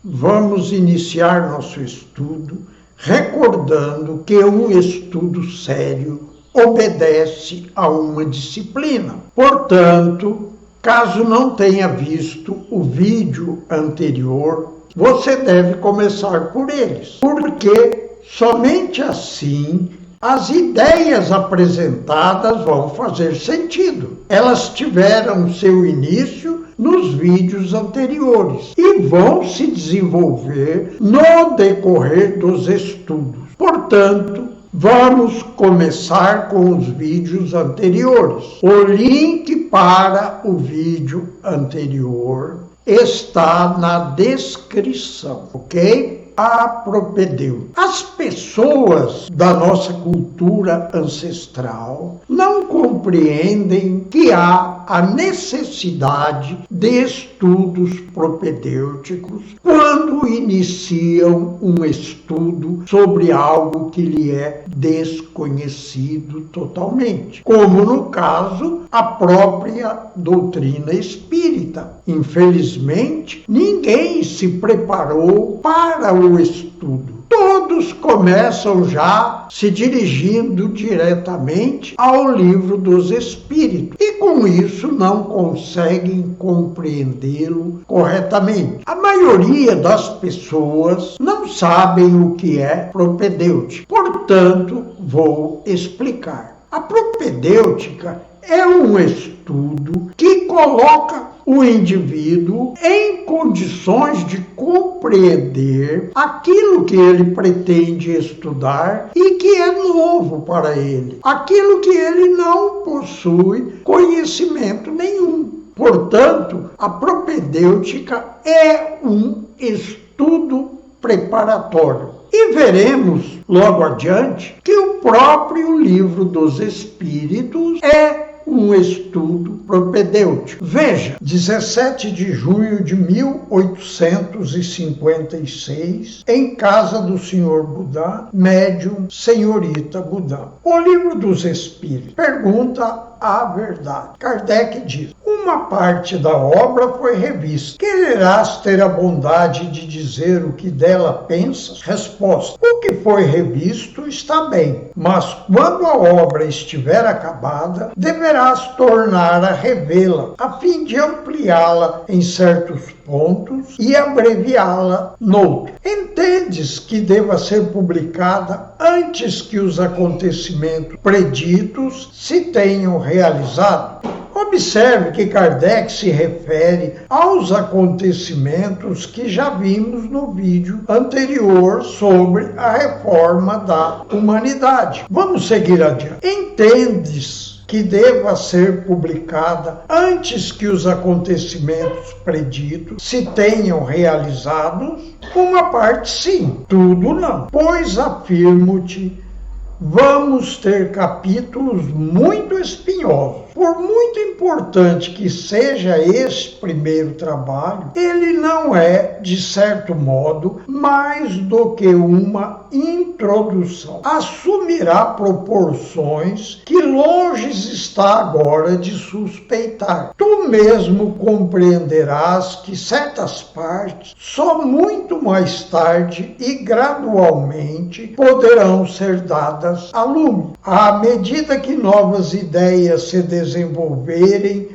Vamos iniciar nosso estudo recordando que um estudo sério obedece a uma disciplina. Portanto, caso não tenha visto o vídeo anterior, você deve começar por eles, porque somente assim as ideias apresentadas vão fazer sentido. Elas tiveram seu início nos vídeos anteriores e vão se desenvolver no decorrer dos estudos. Portanto, vamos começar com os vídeos anteriores. O link para o vídeo anterior está na descrição, ok? A propedêutica. As pessoas da nossa cultura ancestral não compreendem que há a necessidade de estudos propedêuticos quando iniciam um estudo sobre algo que lhe é desconhecido totalmente, como no caso a própria doutrina espírita. Infelizmente, ninguém se preparou para o estudo. Todos começam já se dirigindo diretamente ao Livro dos Espíritos e com isso não conseguem compreendê-lo corretamente. A maioria das pessoas não sabem o que é propedêutica, portanto, vou explicar. A propedêutica é um estudo que coloca o indivíduo em condições de compreender aquilo que ele pretende estudar e que é novo para ele, aquilo que ele não possui conhecimento nenhum. Portanto, a propedêutica é um estudo preparatório. E veremos logo adiante que o próprio Livro dos Espíritos é um estudo propedêutico. Veja, 17 de junho de 1856, em casa do Sr. Budá, médium Senhorita Budá. O Livro dos Espíritos pergunta a verdade. Kardec diz: uma parte da obra foi revista. Quererás ter a bondade de dizer o que dela pensas? Resposta: o que foi revisto está bem, mas quando a obra estiver acabada, deverás tornar a revê-la, a fim de ampliá-la em certos pontos e abreviá-la noutros. Entendes que deva ser publicada antes que os acontecimentos preditos se tenham realizado? Observe que Kardec se refere aos acontecimentos que já vimos no vídeo anterior sobre a reforma da humanidade. Vamos seguir adiante. Entendes que deva ser publicada antes que os acontecimentos preditos se tenham realizados? Uma parte sim, tudo não. Pois afirmo-te, vamos ter capítulos muito espinhosos. Por muito importante que seja esse primeiro trabalho, ele não é, de certo modo, mais do que uma introdução. Assumirá proporções que longe está agora de suspeitar. Tu mesmo compreenderás que certas partes, só muito mais tarde e gradualmente, poderão ser dadas a lume, à medida que novas ideias se desenvolverem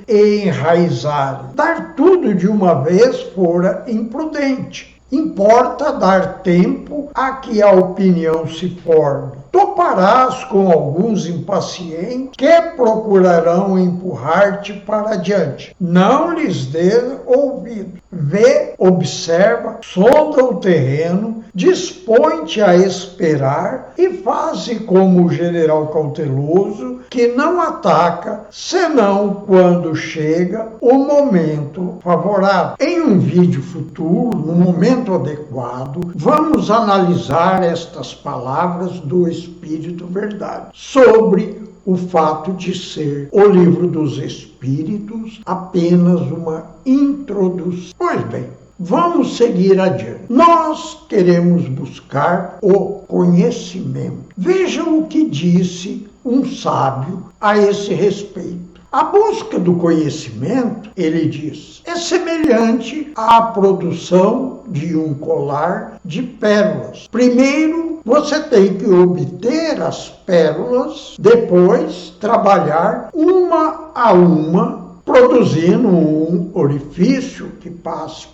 e enraizarem. Dar tudo de uma vez fora imprudente. Importa dar tempo a que a opinião se forme. Toparás com alguns impacientes que procurarão empurrar-te para adiante. Não lhes dê ouvido. Vê, observa, sonda o terreno, dispõe-te a esperar e faze como o general cauteloso que não ataca, senão quando chega o momento favorável. Em um vídeo futuro, no momento adequado, vamos analisar estas palavras do Espírito Verdade sobre o fato de ser o Livro dos Espíritos apenas uma introdução. Pois bem, vamos seguir adiante. Nós queremos buscar o conhecimento. Vejam o que disse um sábio a esse respeito. A busca do conhecimento, ele diz, é semelhante à produção de um colar de pérolas. Primeiro, você tem que obter as pérolas, depois trabalhar uma a uma, produzindo um orifício que passe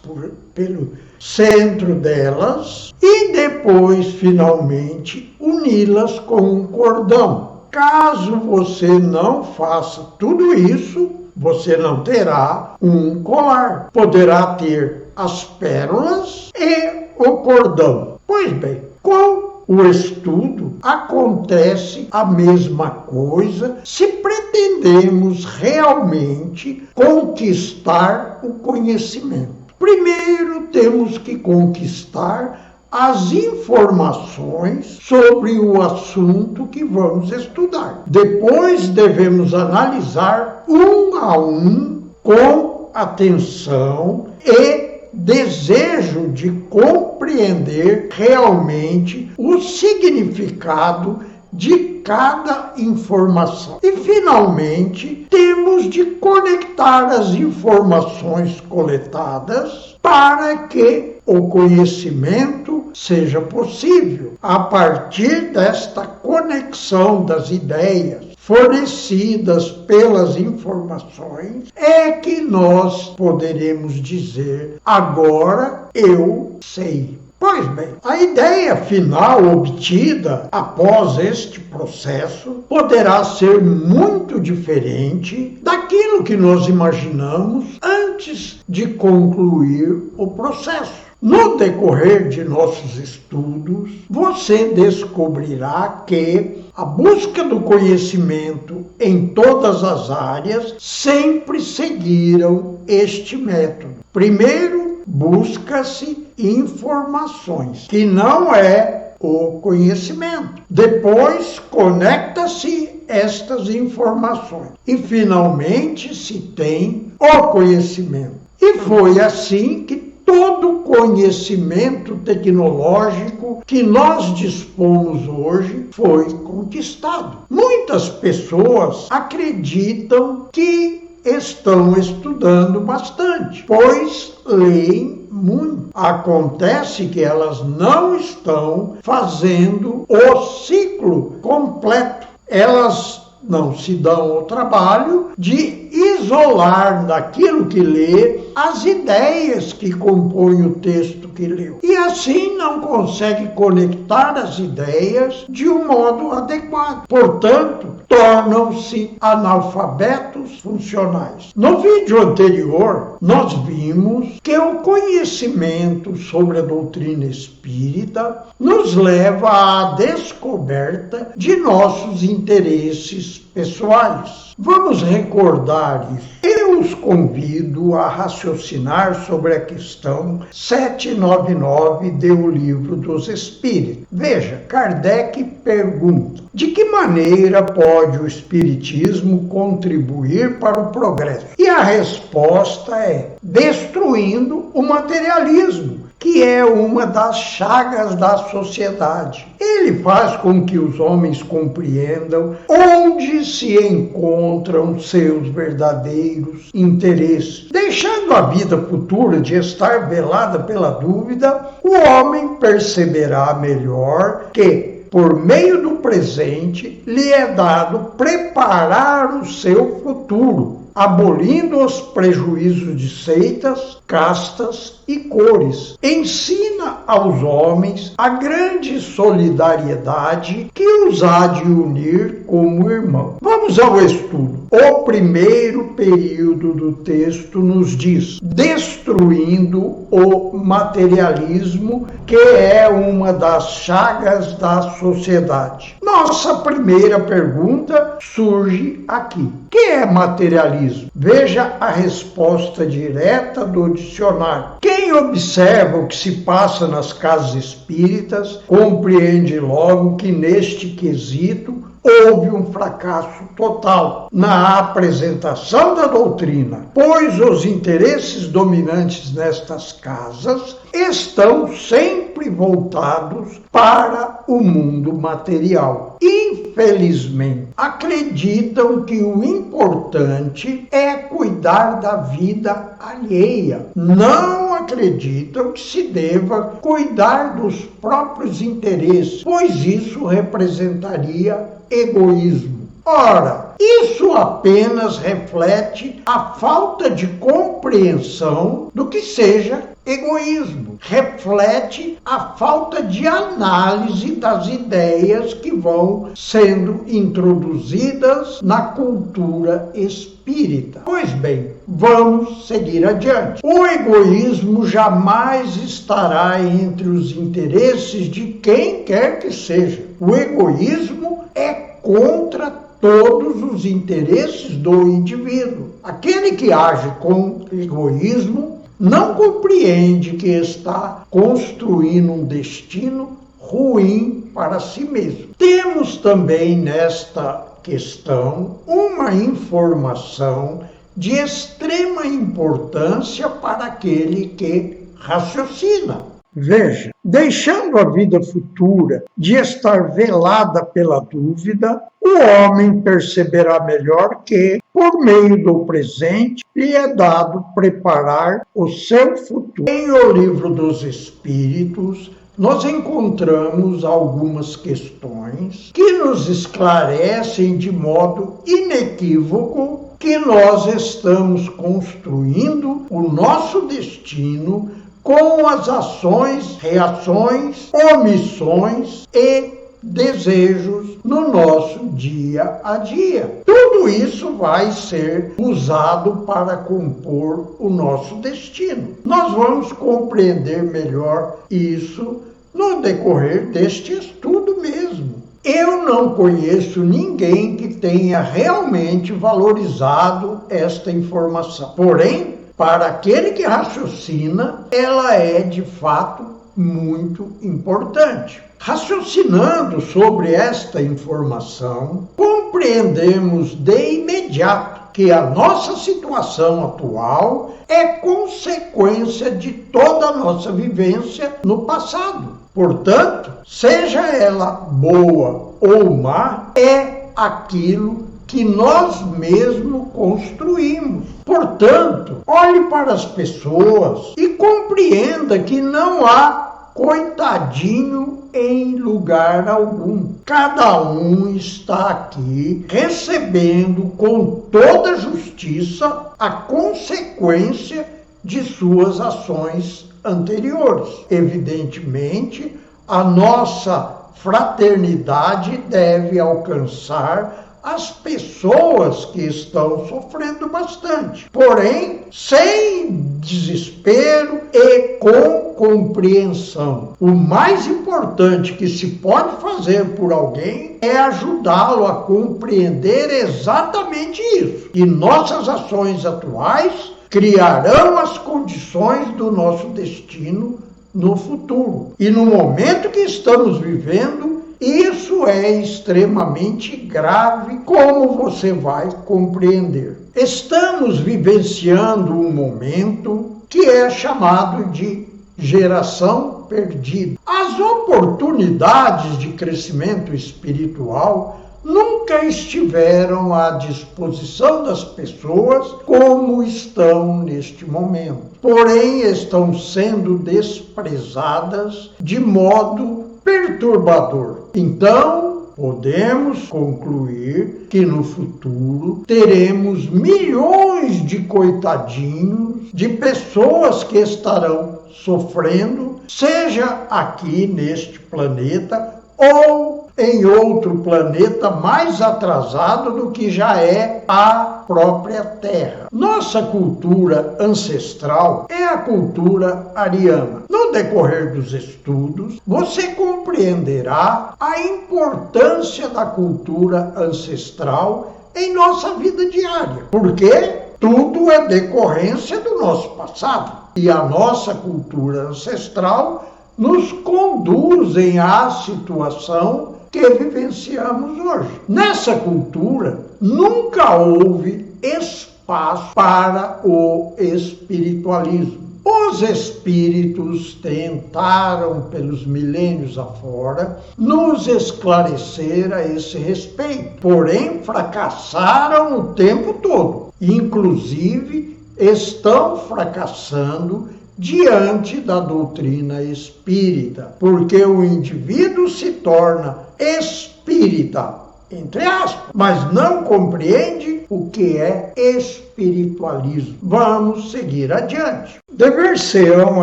pelo centro delas e depois, finalmente, uni-las com um cordão. Caso você não faça tudo isso, você não terá um colar. Poderá ter as pérolas e o cordão. Pois bem, com o estudo acontece a mesma coisa se pretendemos realmente conquistar o conhecimento. Primeiro temos que conquistar as informações sobre o assunto que vamos estudar. Depois devemos analisar um a um com atenção e desejo de compreender realmente o significado de cada informação. E, finalmente, temos de conectar as informações coletadas para que o conhecimento seja possível. A partir desta conexão das ideias fornecidas pelas informações, é que nós poderemos dizer, agora eu sei. Pois bem, a ideia final obtida após este processo poderá ser muito diferente daquilo que nós imaginamos antes de concluir o processo. No decorrer de nossos estudos, você descobrirá que a busca do conhecimento em todas as áreas sempre seguiram este método. Primeiro, busca-se informações, que não é o conhecimento. Depois, conecta-se estas informações. E, finalmente, se tem o conhecimento. E foi assim que todo conhecimento tecnológico que nós dispomos hoje foi conquistado. Muitas pessoas acreditam que estão estudando bastante, pois leem muito. Acontece que elas não estão fazendo o ciclo completo. Elas não se dão ao trabalho de isolar daquilo que lê as ideias que compõem o texto que leu. E assim não consegue conectar as ideias de um modo adequado. Portanto, tornam-se analfabetos funcionais. No vídeo anterior, nós vimos que o conhecimento sobre a doutrina espírita nos leva à descoberta de nossos interesses pessoais. Vamos recordar isso. Eu os convido a raciocinar sobre a questão 799 do Livro dos Espíritos. Veja, Kardec pergunta: de que maneira pode o Espiritismo contribuir para o progresso? E a resposta é: destruindo o materialismo, que é uma das chagas da sociedade. Ele faz com que os homens compreendam onde se encontram seus verdadeiros interesses. Deixando a vida futura de estar velada pela dúvida, o homem perceberá melhor que, por meio do presente, lhe é dado preparar o seu futuro, abolindo os prejuízos de seitas, castas e cores. Ensina aos homens a grande solidariedade que os há de unir como irmãos. Vamos ao estudo. O primeiro período do texto nos diz: destruindo o materialismo, que é uma das chagas da sociedade. Nossa primeira pergunta surge aqui: o que é materialismo? Veja a resposta direta do dicionário. Quem observa o que se passa nas casas espíritas compreende logo que neste quesito houve um fracasso total na apresentação da doutrina, pois os interesses dominantes nestas casas estão sempre voltados para o mundo material. Infelizmente, acreditam que o importante é cuidar da vida alheia. Não acreditam que se deva cuidar dos próprios interesses, pois isso representaria egoísmo. Ora, isso apenas reflete a falta de compreensão do que seja egoísmo. Reflete a falta de análise das ideias que vão sendo introduzidas na cultura espírita. Pois bem, vamos seguir adiante. O egoísmo jamais estará entre os interesses de quem quer que seja. O egoísmo é contra todos os interesses do indivíduo. Aquele que age com egoísmo não compreende que está construindo um destino ruim para si mesmo. Temos também nesta questão uma informação de extrema importância para aquele que raciocina. Veja, deixando a vida futura de estar velada pela dúvida, o homem perceberá melhor que, por meio do presente, lhe é dado preparar o seu futuro. Em O Livro dos Espíritos, nós encontramos algumas questões que nos esclarecem de modo inequívoco que nós estamos construindo o nosso destino com as ações, reações, omissões e desejos no nosso dia a dia. Tudo isso vai ser usado para compor o nosso destino. Nós vamos compreender melhor isso no decorrer deste estudo mesmo. Eu não conheço ninguém que tenha realmente valorizado esta informação. Porém, para aquele que raciocina, ela é de fato muito importante. Raciocinando sobre esta informação, compreendemos de imediato que a nossa situação atual é consequência de toda a nossa vivência no passado. Portanto, seja ela boa ou má, é aquilo que nós mesmos construímos. Portanto, olhe para as pessoas e compreenda que não há coitadinho em lugar algum. Cada um está aqui recebendo com toda justiça a consequência de suas ações anteriores. Evidentemente, a nossa fraternidade deve alcançar as pessoas que estão sofrendo bastante, porém sem desespero e com compreensão. O mais importante que se pode fazer por alguém é ajudá-lo a compreender exatamente isso. E nossas ações atuais criarão as condições do nosso destino no futuro. E no momento que estamos vivendo, isso é extremamente grave, como você vai compreender. Estamos vivenciando um momento que é chamado de geração perdida. As oportunidades de crescimento espiritual nunca estiveram à disposição das pessoas como estão neste momento. Porém, estão sendo desprezadas de modo perturbador. Então, podemos concluir que no futuro teremos milhões de coitadinhos, de pessoas que estarão sofrendo, seja aqui neste planeta ou em outro planeta mais atrasado do que já é a própria Terra. Nossa cultura ancestral é a cultura ariana. No decorrer dos estudos, você compreenderá a importância da cultura ancestral em nossa vida diária, porque tudo é decorrência do nosso passado. E a nossa cultura ancestral nos conduzem à situação que vivenciamos hoje. Nessa cultura, nunca houve espaço para o espiritualismo. Os espíritos tentaram, pelos milênios afora, nos esclarecer a esse respeito, porém fracassaram o tempo todo. Inclusive, estão fracassando diante da doutrina espírita, porque o indivíduo se torna espírita, entre aspas, mas não compreende o que é espiritualismo. Vamos seguir adiante. Dever-se-ão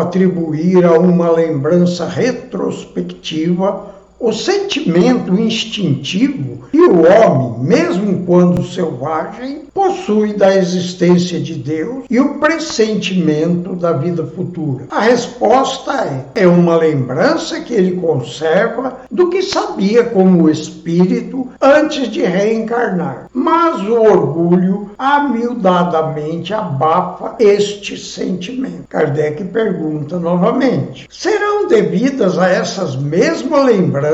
atribuir a uma lembrança retrospectiva o sentimento instintivo que o homem, mesmo quando selvagem, possui da existência de Deus e o pressentimento da vida futura. A resposta é uma lembrança que ele conserva do que sabia como espírito antes de reencarnar. Mas o orgulho amiudadamente abafa este sentimento. Kardec pergunta novamente: serão devidas a essas mesmas lembranças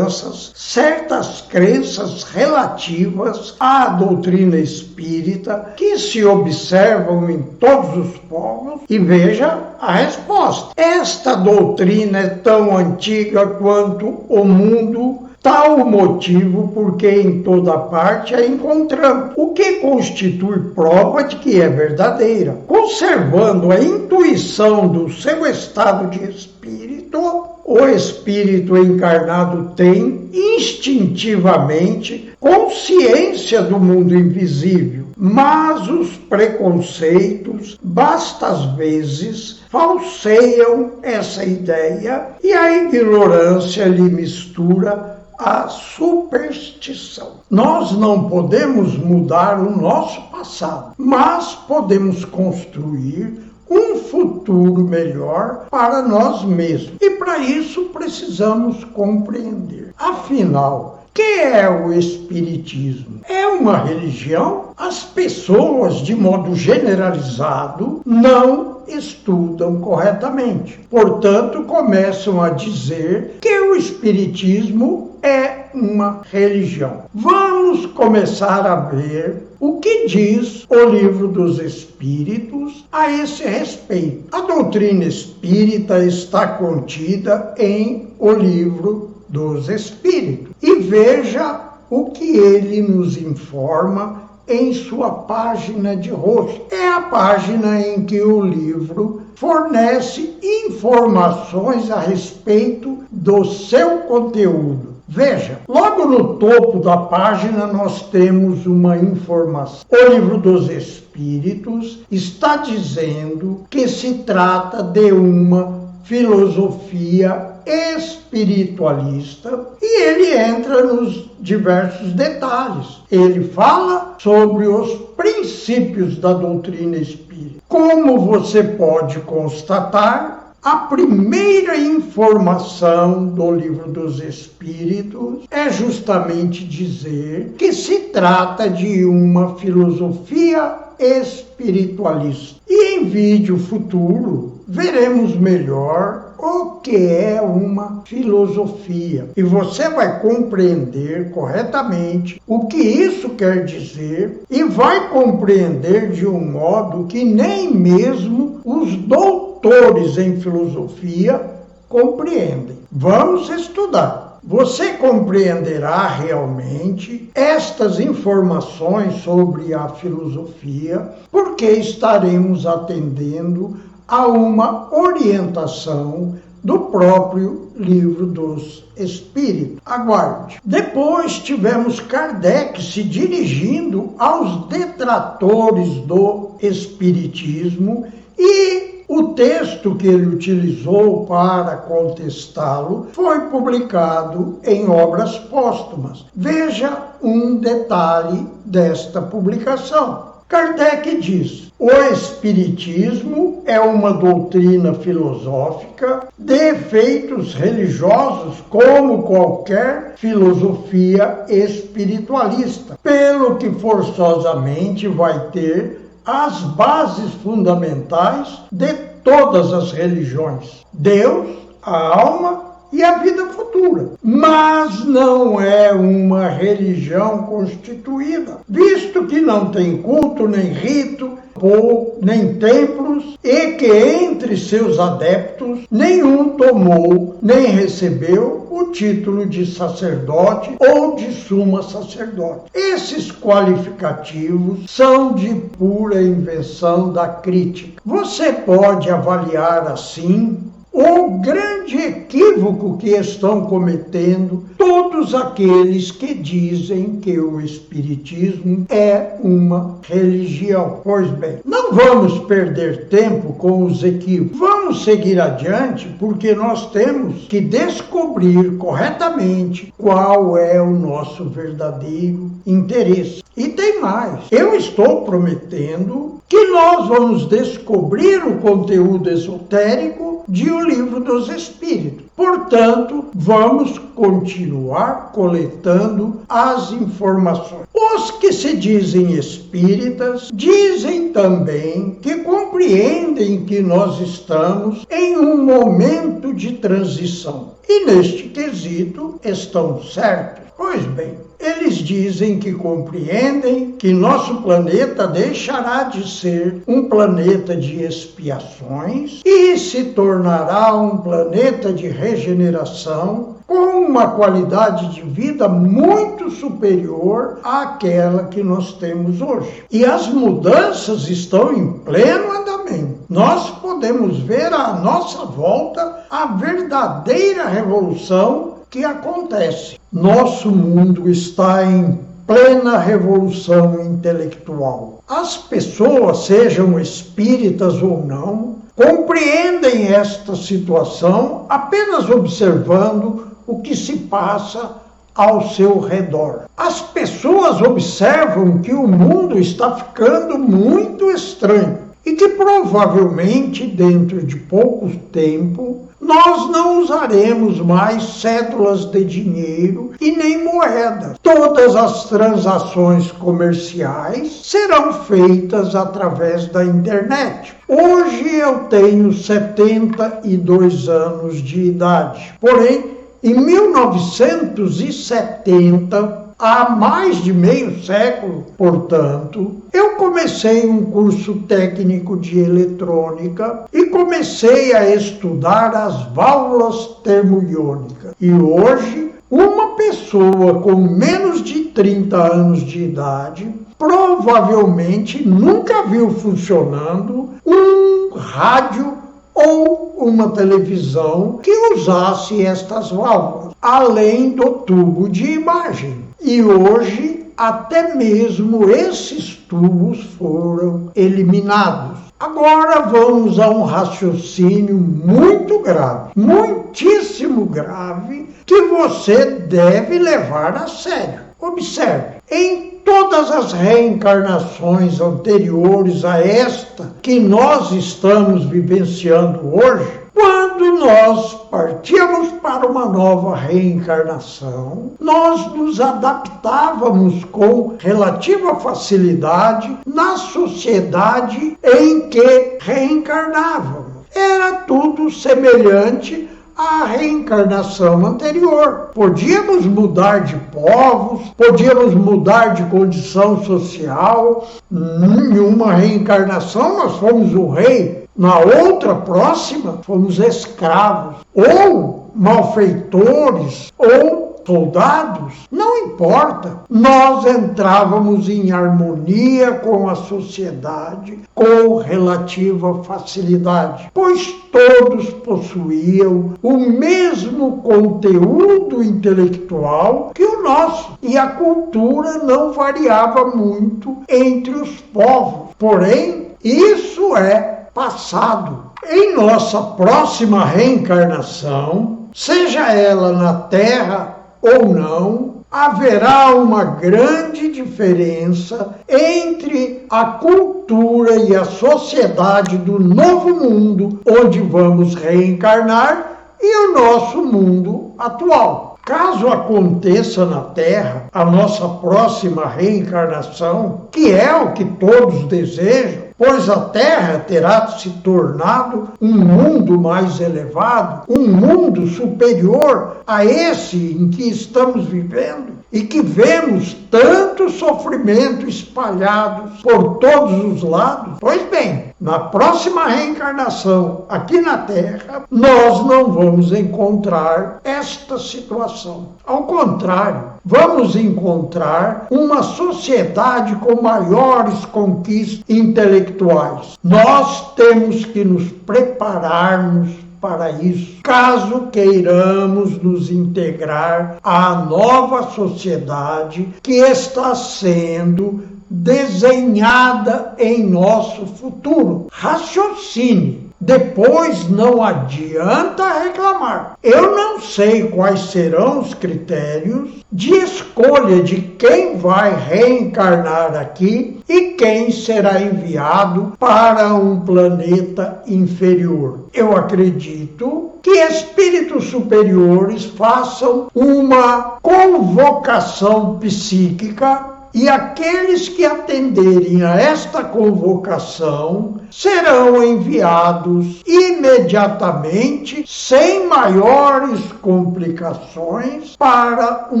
certas crenças relativas à doutrina espírita que se observam em todos os povos? E veja a resposta. Esta doutrina é tão antiga quanto o mundo, tal o motivo porque em toda parte a encontramos, o que constitui prova de que é verdadeira. Conservando a intuição do seu estado de espírito, o espírito encarnado tem instintivamente consciência do mundo invisível, mas os preconceitos, bastas vezes, falseiam essa ideia e a ignorância lhe mistura a superstição. Nós não podemos mudar o nosso passado, mas podemos construir um futuro melhor para nós mesmos. E para isso precisamos compreender. Afinal, o que é o Espiritismo? É uma religião? As pessoas, de modo generalizado, não estudam corretamente. Portanto, começam a dizer que o Espiritismo é uma religião. Vamos começar a ver o que diz o Livro dos Espíritos a esse respeito. A doutrina espírita está contida em o Livro dos Espíritos. E veja o que ele nos informa em sua página de rosto. É a página em que o livro fornece informações a respeito do seu conteúdo. Veja, logo no topo da página nós temos uma informação. O Livro dos Espíritos está dizendo que se trata de uma filosofia espiritualista e ele entra nos diversos detalhes. Ele fala sobre os princípios da doutrina espírita. Como você pode constatar, a primeira informação do Livro dos Espíritos é justamente dizer que se trata de uma filosofia espiritualista. E em vídeo futuro veremos melhor o que é uma filosofia. E você vai compreender corretamente o que isso quer dizer e vai compreender de um modo que nem mesmo os doutores em filosofia compreendem. Vamos estudar. Você compreenderá realmente estas informações sobre a filosofia, porque estaremos atendendo a uma orientação do próprio Livro dos Espíritos. Aguarde. Depois tivemos Kardec se dirigindo aos detratores do Espiritismo e o texto que ele utilizou para contestá-lo foi publicado em obras póstumas. Veja um detalhe desta publicação. Kardec diz: o Espiritismo é uma doutrina filosófica de efeitos religiosos como qualquer filosofia espiritualista, pelo que forçosamente vai ter as bases fundamentais de todas as religiões: Deus, a alma e a vida futura. Mas não é uma religião constituída, visto que não tem culto, nem rito, ou nem templos, e que entre seus adeptos nenhum tomou nem recebeu o título de sacerdote ou de suma sacerdote. Esses qualificativos são de pura invenção da crítica. Você pode avaliar assim o grande equívoco que estão cometendo todos aqueles que dizem que o Espiritismo é uma religião. Pois bem, não vamos perder tempo com os equívocos. Vamos seguir adiante, porque nós temos que descobrir corretamente qual é o nosso verdadeiro interesse. E tem mais. Eu estou prometendo que nós vamos descobrir o conteúdo esotérico de O Livro dos Espíritos. Portanto, vamos continuar coletando as informações. Os que se dizem espíritas dizem também que compreendem que nós estamos em um momento de transição. E neste quesito estão certos. Pois bem, eles dizem que compreendem que nosso planeta deixará de ser um planeta de expiações e se tornará um planeta de regeneração com uma qualidade de vida muito superior àquela que nós temos hoje. E as mudanças estão em pleno andamento. Nós podemos ver à nossa volta a verdadeira revolução que acontece. Nosso mundo está em plena revolução intelectual. As pessoas, sejam espíritas ou não, compreendem esta situação apenas observando o que se passa ao seu redor. As pessoas observam que o mundo está ficando muito estranho e que provavelmente dentro de pouco tempo nós não usaremos mais cédulas de dinheiro e nem moedas. Todas as transações comerciais serão feitas através da internet. Hoje eu tenho 72 anos de idade. Porém, em 1970, há mais de meio século, portanto, eu comecei um curso técnico de eletrônica e comecei a estudar as válvulas termoiônicas. E hoje, uma pessoa com menos de 30 anos de idade provavelmente nunca viu funcionando um rádio ou uma televisão que usasse estas válvulas, além do tubo de imagem. E hoje, até mesmo esses tubos foram eliminados. Agora vamos a um raciocínio muito grave, muitíssimo grave, que você deve levar a sério. Observe, em todas as reencarnações anteriores a esta que nós estamos vivenciando hoje, quando nós partíamos para uma nova reencarnação, nós nos adaptávamos com relativa facilidade na sociedade em que reencarnávamos. Era tudo semelhante à reencarnação anterior. Podíamos mudar de povos, podíamos mudar de condição social. Em uma reencarnação nós fomos o rei, na outra próxima fomos escravos, ou malfeitores, ou soldados, não importa. Nós entrávamos em harmonia com a sociedade com relativa facilidade, pois todos possuíam o mesmo conteúdo intelectual que o nosso, e a cultura não variava muito entre os povos. Porém, isso é passado. Em nossa próxima reencarnação, seja ela na Terra ou não, haverá uma grande diferença entre a cultura e a sociedade do novo mundo, onde vamos reencarnar, e o nosso mundo atual. Caso aconteça na Terra a nossa próxima reencarnação, que é o que todos desejam, pois a Terra terá se tornado um mundo mais elevado, um mundo superior a esse em que estamos vivendo e que vemos tanto sofrimento espalhados por todos os lados. Pois bem, na próxima reencarnação aqui na Terra, nós não vamos encontrar esta situação. Ao contrário, vamos encontrar uma sociedade com maiores conquistas intelectuais. Nós temos que nos prepararmos para isso, caso queiramos nos integrar à nova sociedade que está sendo desenhada em nosso futuro. Raciocine. Depois não adianta reclamar. Eu não sei quais serão os critérios de escolha de quem vai reencarnar aqui e quem será enviado para um planeta inferior. Eu acredito que espíritos superiores façam uma convocação psíquica e aqueles que atenderem a esta convocação serão enviados imediatamente, sem maiores complicações, para um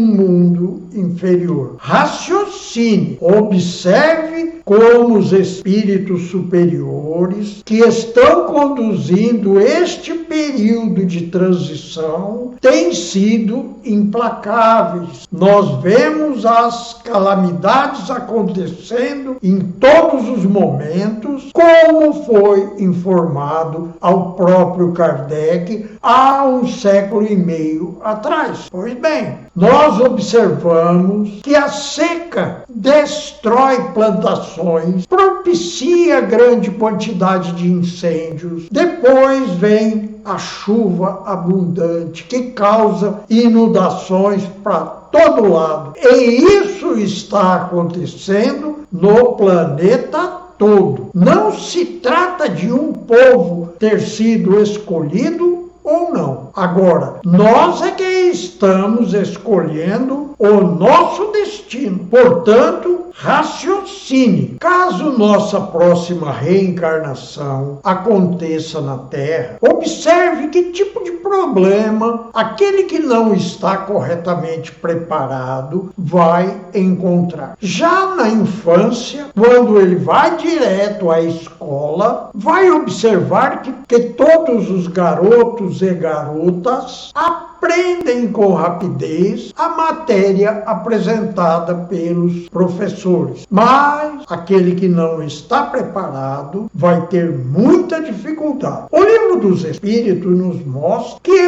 mundo inferior. Raciocine, observe como os espíritos superiores que estão conduzindo este período de transição têm sido implacáveis. Nós vemos as calamidades acontecendo em todos os momentos, como foi informado ao próprio Kardec há 1,5 século atrás. Pois bem, nós observamos que a seca destrói plantações, propicia grande quantidade de incêndios, depois vem a chuva abundante que causa inundações para todo lado. E isso está acontecendo no planeta todo. Não se trata de um povo ter sido escolhido ou não. Agora, nós é que estamos escolhendo o nosso destino. Portanto, raciocine. Caso nossa próxima reencarnação aconteça na Terra, observe que tipo de problema aquele que não está corretamente preparado vai encontrar. Já na infância, quando ele vai direto à escola, vai observar que todos os garotos e garotas aprendem com rapidez a matéria apresentada pelos professores. Mas aquele que não está preparado vai ter muita dificuldade. O Livro dos Espíritos nos mostra que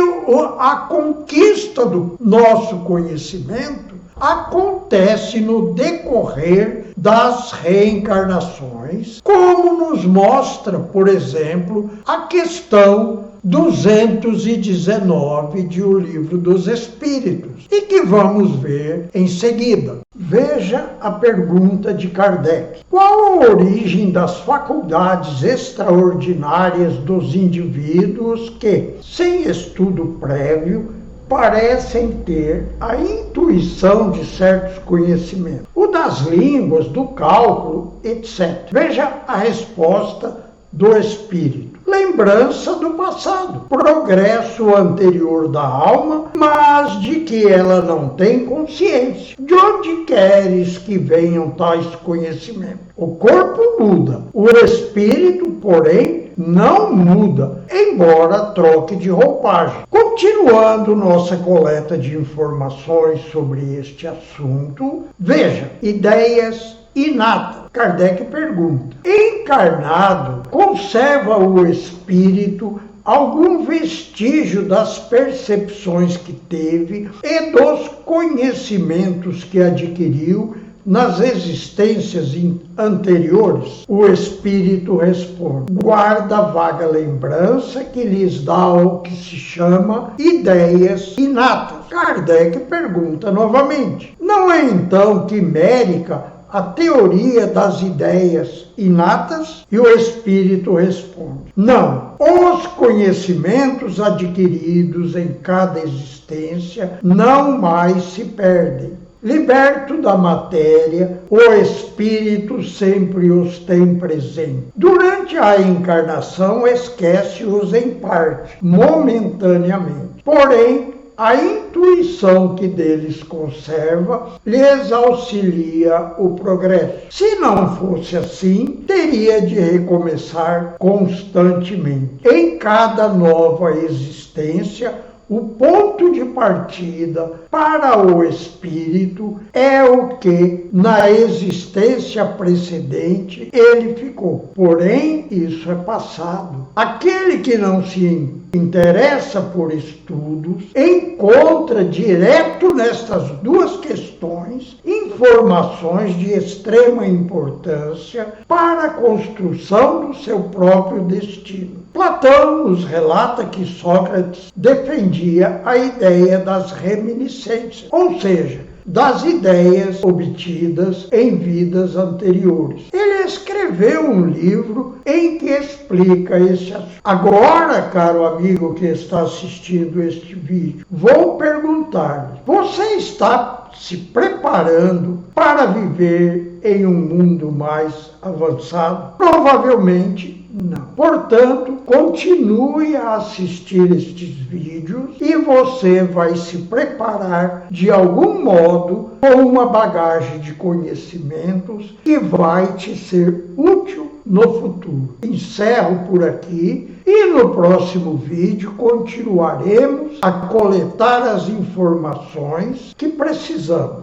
a conquista do nosso conhecimento acontece no decorrer das reencarnações, como nos mostra, por exemplo, a questão 219 de O Livro dos Espíritos, e que vamos ver em seguida. Veja a pergunta de Kardec. Qual a origem das faculdades extraordinárias dos indivíduos que, sem estudo prévio, parecem ter a intuição de certos conhecimentos? O das línguas, do cálculo, etc. Veja a resposta do Espírito. Lembrança do passado, progresso anterior da alma, mas de que ela não tem consciência. De onde queres que venham tais conhecimentos? O corpo muda, o espírito, porém, não muda, embora troque de roupagem. Continuando nossa coleta de informações sobre este assunto, veja, ideias inatas. Kardec pergunta: encarnado, conserva o espírito algum vestígio das percepções que teve e dos conhecimentos que adquiriu nas existências anteriores? O espírito responde: guarda vaga lembrança que lhes dá o que se chama ideias inatas. Kardec pergunta novamente: não é então quimérica a teoria das ideias inatas? E o espírito responde: não. Os conhecimentos adquiridos em cada existência não mais se perdem. Liberto da matéria, o espírito sempre os tem presente. Durante a encarnação, esquece-os em parte, momentaneamente. Porém, a intuição que deles conserva lhes auxilia o progresso. Se não fosse assim, teria de recomeçar constantemente. Em cada nova existência, o ponto de partida para o espírito é o que, na existência precedente, ele ficou. Porém, isso é passado. Aquele que não se interessa por estudos encontra direto nestas duas questões informações de extrema importância para a construção do seu próprio destino. Platão nos relata que Sócrates defendia a ideia das reminiscências, ou seja, das ideias obtidas em vidas anteriores. Ele escreveu um livro em que explica esse assunto. Agora, caro amigo que está assistindo este vídeo, vou perguntar-lhe: você está se preparando para viver em um mundo mais avançado? Provavelmente não. Portanto, continue a assistir estes vídeos e você vai se preparar de algum modo com uma bagagem de conhecimentos que vai te ser útil no futuro. Encerro por aqui e no próximo vídeo continuaremos a coletar as informações que precisamos.